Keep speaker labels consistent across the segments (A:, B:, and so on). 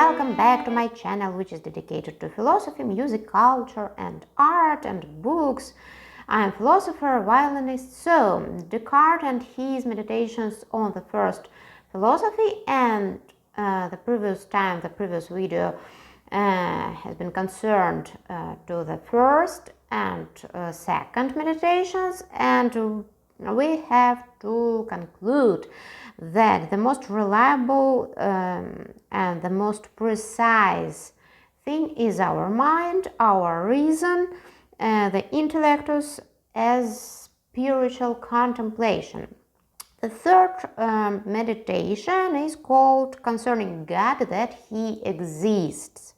A: welcome back to my channel, which is dedicated to philosophy, music, culture and art and books. I am philosopher, violinist. So, Descartes and his meditations on the first philosophy, and the previous video has been concerned to the first and second meditations, and we have to conclude that the most reliable and the most precise thing is our mind, our reason, the intellectus as spiritual contemplation. The third meditation is called concerning God, that He exists.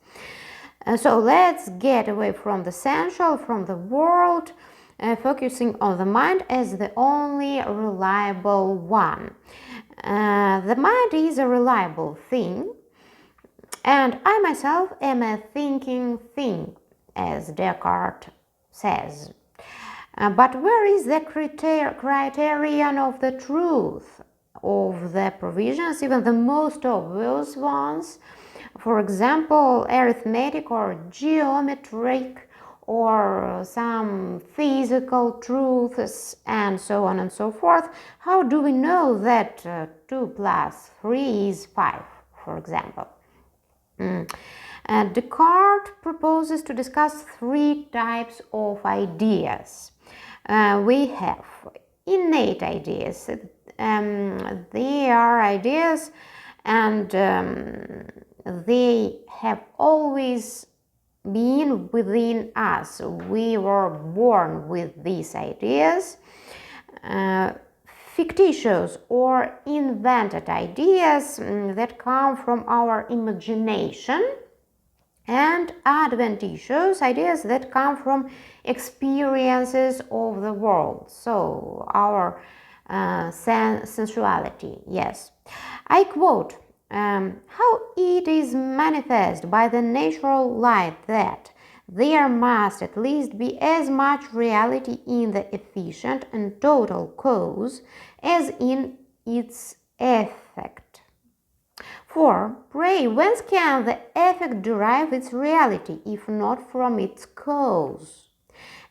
A: So let's get away from the sensual, from the world, focusing on the mind as the only reliable one. The mind is a reliable thing, and I myself am a thinking thing, as Descartes says. But where is the criterion of the truth, of the provisions, even the most obvious ones? For example, arithmetic or geometric, or some physical truths, and so on and so forth. How do we know that 2 plus 3 is 5, for example? Descartes proposes to discuss 3 types of ideas. We have innate ideas. They are ideas, and they have always been within us. We were born with these ideas. Fictitious or invented ideas that come from our imagination, and adventitious ideas that come from experiences of the world, so our sensuality. Yes, I quote, how it is manifest by the natural light that there must at least be as much reality in the efficient and total cause as in its effect. For, pray, whence can the effect derive its reality, if not from its cause?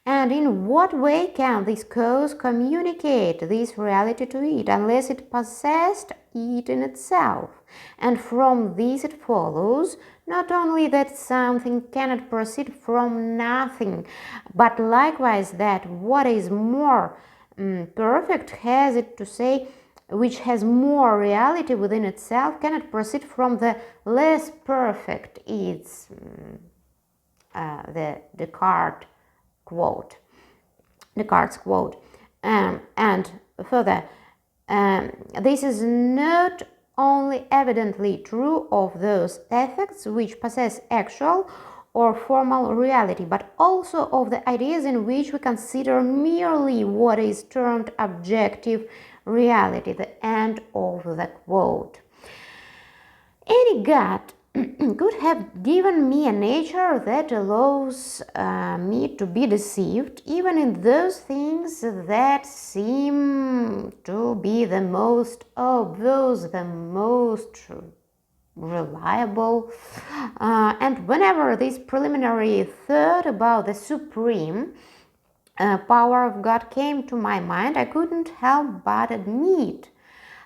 A: And in what way can this cause communicate this reality to it, unless it possessed it in itself? And from this it follows not only that something cannot proceed from nothing, but likewise that what is more perfect has it to say, which has more reality within itself, cannot proceed from the less perfect. It's the Descartes quote. And further, this is not only evidently true of those effects which possess actual or formal reality, but also of the ideas in which we consider merely what is termed objective reality. The end of the quote. Any God could have given me a nature that allows me to be deceived even in those things that seem to be the most obvious, the most reliable. And whenever this preliminary thought about the supreme power of God came to my mind, I couldn't help but admit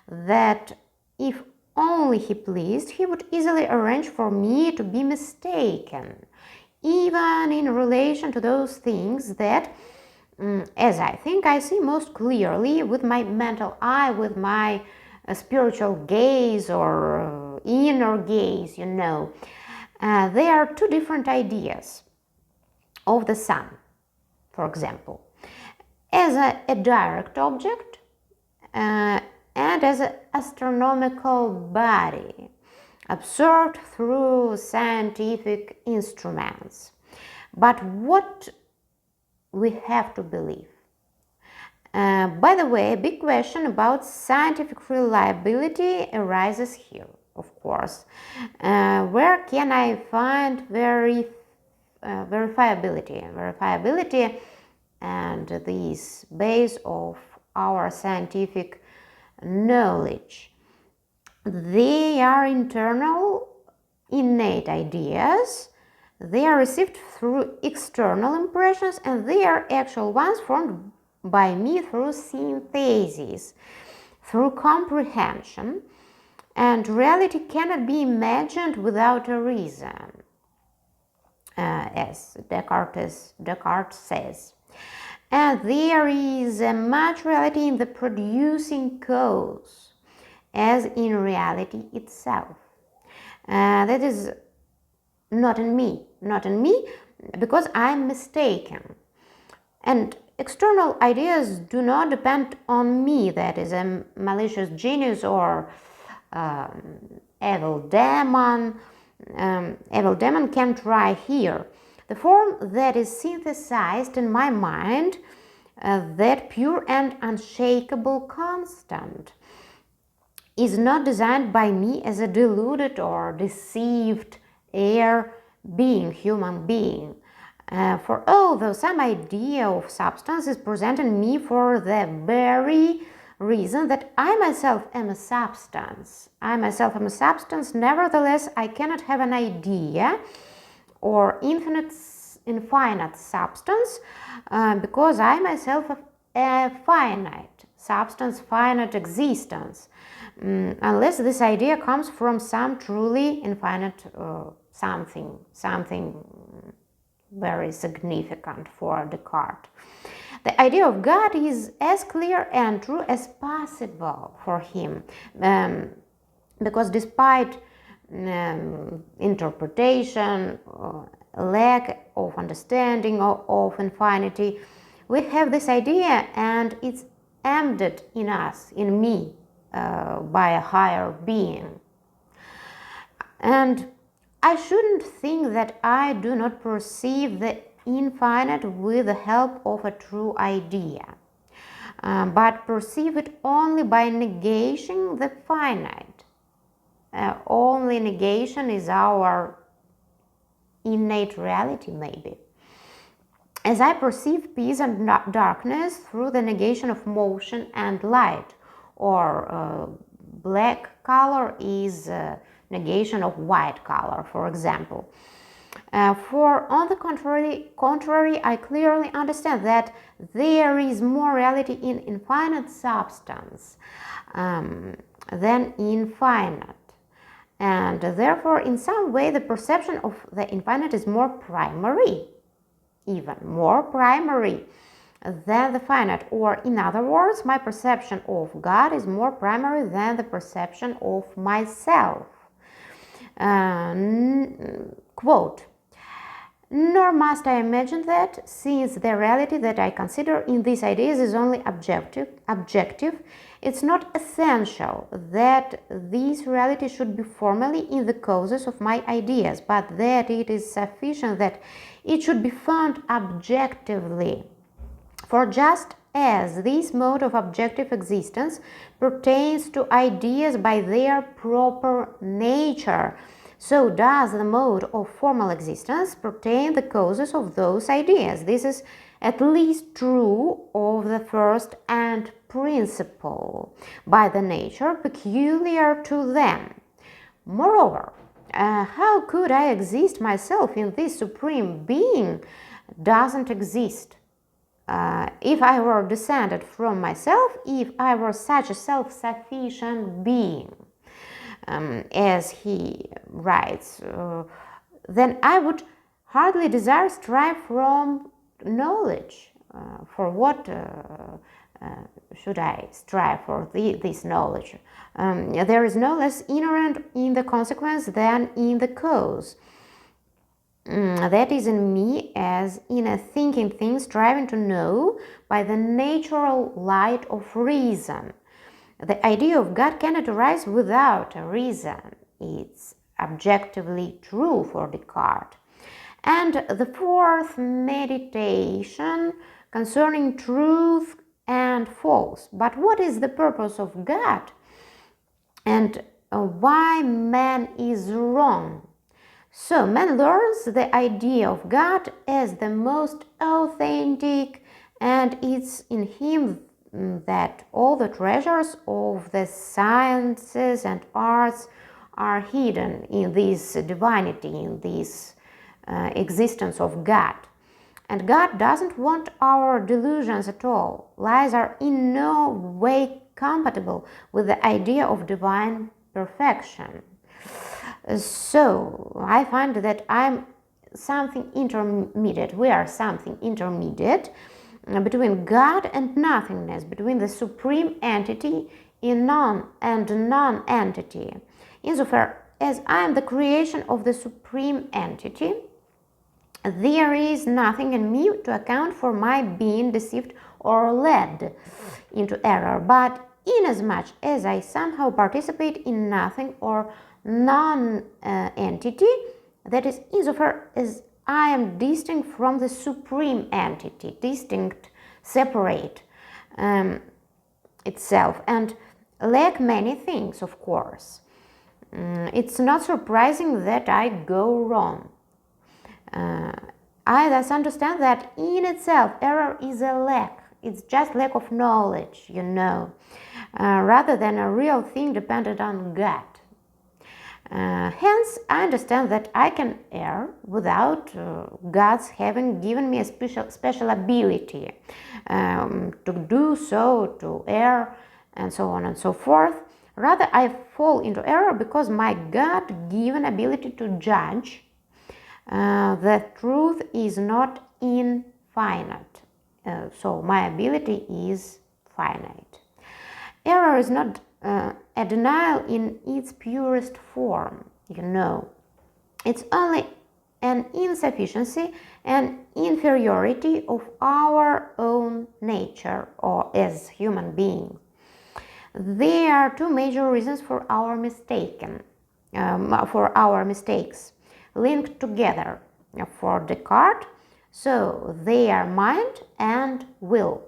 A: that if only He pleased, He would easily arrange for me to be mistaken, even in relation to those things that, as I think, I see most clearly with my mental eye, with my spiritual gaze or inner gaze, you know. They are 2 different ideas of the sun, for example, as a direct object and as an astronomical body observed through scientific instruments. But what we have to believe? By the way, a big question about scientific reliability arises here, of course. Where can I find verifiability? Verifiability and this base of our scientific knowledge. They are internal innate ideas. They are received through external impressions, and they are actual ones formed by me through synthesis, through comprehension, and reality cannot be imagined without a reason, as Descartes says. And there is much reality in the producing cause, as in reality itself. That is not in me, because I'm mistaken. And external ideas do not depend on me, that is a malicious genius or evil demon. Evil demon can try here. The form that is synthesized in my mind, that pure and unshakable constant, is not designed by me as a deluded or deceived human being. For although some idea of substance is present in me for the very reason that I myself am a substance, nevertheless I cannot have an idea or infinite substance, because I myself have a finite substance, finite existence, unless this idea comes from some truly infinite something very significant for Descartes. The idea of God is as clear and true as possible for him, because despite interpretation, lack of understanding of infinity, we have this idea and it's embedded in us, in me, by a higher being. And I shouldn't think that I do not perceive the infinite with the help of a true idea, but perceive it only by negating the finite. Only negation is our innate reality, maybe. As I perceive peace and darkness through the negation of motion and light, or black color is negation of white color, for example. For on the contrary, I clearly understand that there is more reality in infinite substance than infinite, and therefore in some way the perception of the infinite is more primary, even more primary than the finite, or in other words, my perception of God is more primary than the perception of myself. Quote, nor must I imagine that, since the reality that I consider in these ideas is only objective, it's not essential that this reality should be formally in the causes of my ideas, but that it is sufficient that it should be found objectively. For just as this mode of objective existence pertains to ideas by their proper nature, so does the mode of formal existence pertain the causes of those ideas. This is at least true of the first and principle, by the nature peculiar to them. Moreover, how could I exist myself in this supreme being doesn't exist? If I were descended from myself, if I were such a self-sufficient being, as he writes, then I would hardly desire strive from knowledge. For what should I strive for this knowledge? There is no less inherent in the consequence than in the cause. That is in me as in a thinking thing striving to know by the natural light of reason. The idea of God cannot arise without a reason. It's objectively true for Descartes. And the fourth meditation concerning truth and false. But what is the purpose of God? And why man is wrong? So man learns the idea of God as the most authentic, and it's in him that all the treasures of the sciences and arts are hidden in this divinity, in this existence of God. And God doesn't want our delusions at all. Lies are in no way compatible with the idea of divine perfection. So I find that I'm something intermediate. We are something intermediate between God and nothingness, between the supreme entity in non and non-entity. Insofar as I am the creation of the supreme entity, there is nothing in me to account for my being deceived or led into error, but inasmuch as I somehow participate in nothing or non-entity, that is, insofar as I am distinct from the supreme entity, distinct, separate itself, and lack many things, of course. It's not surprising that I go wrong. I thus understand that in itself error is a lack. It's just lack of knowledge, rather than a real thing dependent on God. Hence, I understand that I can err without God's having given me a special ability to do so, to err, and so on and so forth. Rather, I fall into error because my God-given ability to judge the truth is not infinite. So my ability is finite. Error is not a denial in its purest form, It's only an insufficiency and inferiority of our own nature or as human beings. There are two major reasons for our mistakes linked together for Descartes. So they are mind and will.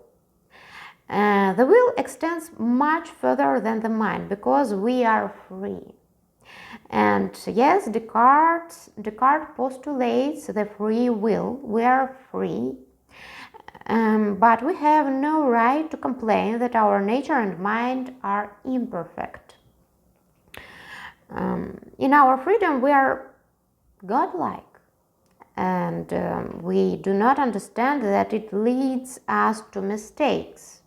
A: The will extends much further than the mind because we are free. And yes, Descartes postulates the free will. We are free, but we have no right to complain that our nature and mind are imperfect. In our freedom, we are godlike, and we do not understand that it leads us to mistakes.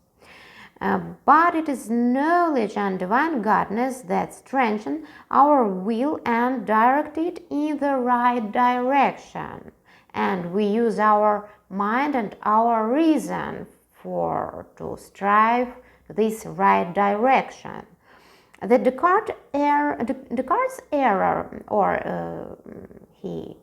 A: But it is knowledge and divine godness that strengthen our will and direct it in the right direction. And we use our mind and our reason to strive this right direction. The Descartes error, or he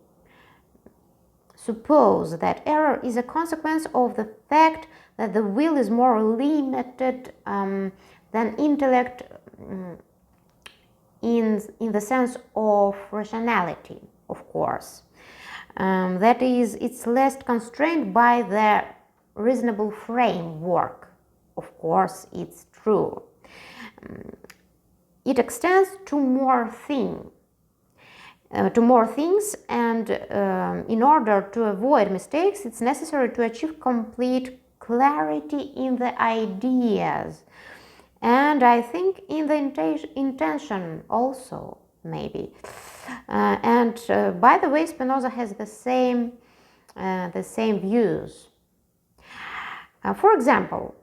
A: supposed that error is a consequence of the fact that the will is more limited than intellect in the sense of rationality, of course. That is, it's less constrained by the reasonable framework. Of course, it's true. It extends to more things, and in order to avoid mistakes, it's necessary to achieve complete clarity in the ideas, and I think in the intention also, maybe. And by the way, Spinoza has the same views. For example,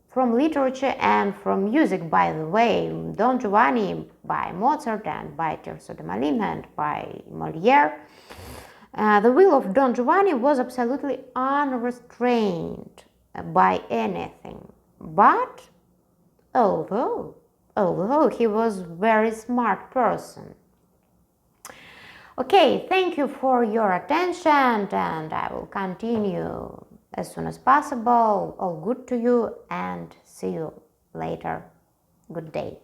A: from literature and from music, by the way, Don Giovanni by Mozart and by Tirso de Molina and by Molière, the will of Don Giovanni was absolutely unrestrained by anything. But although he was a very smart person. Okay, thank you for your attention, and I will continue as soon as possible. All good to you, and see you later. Good day.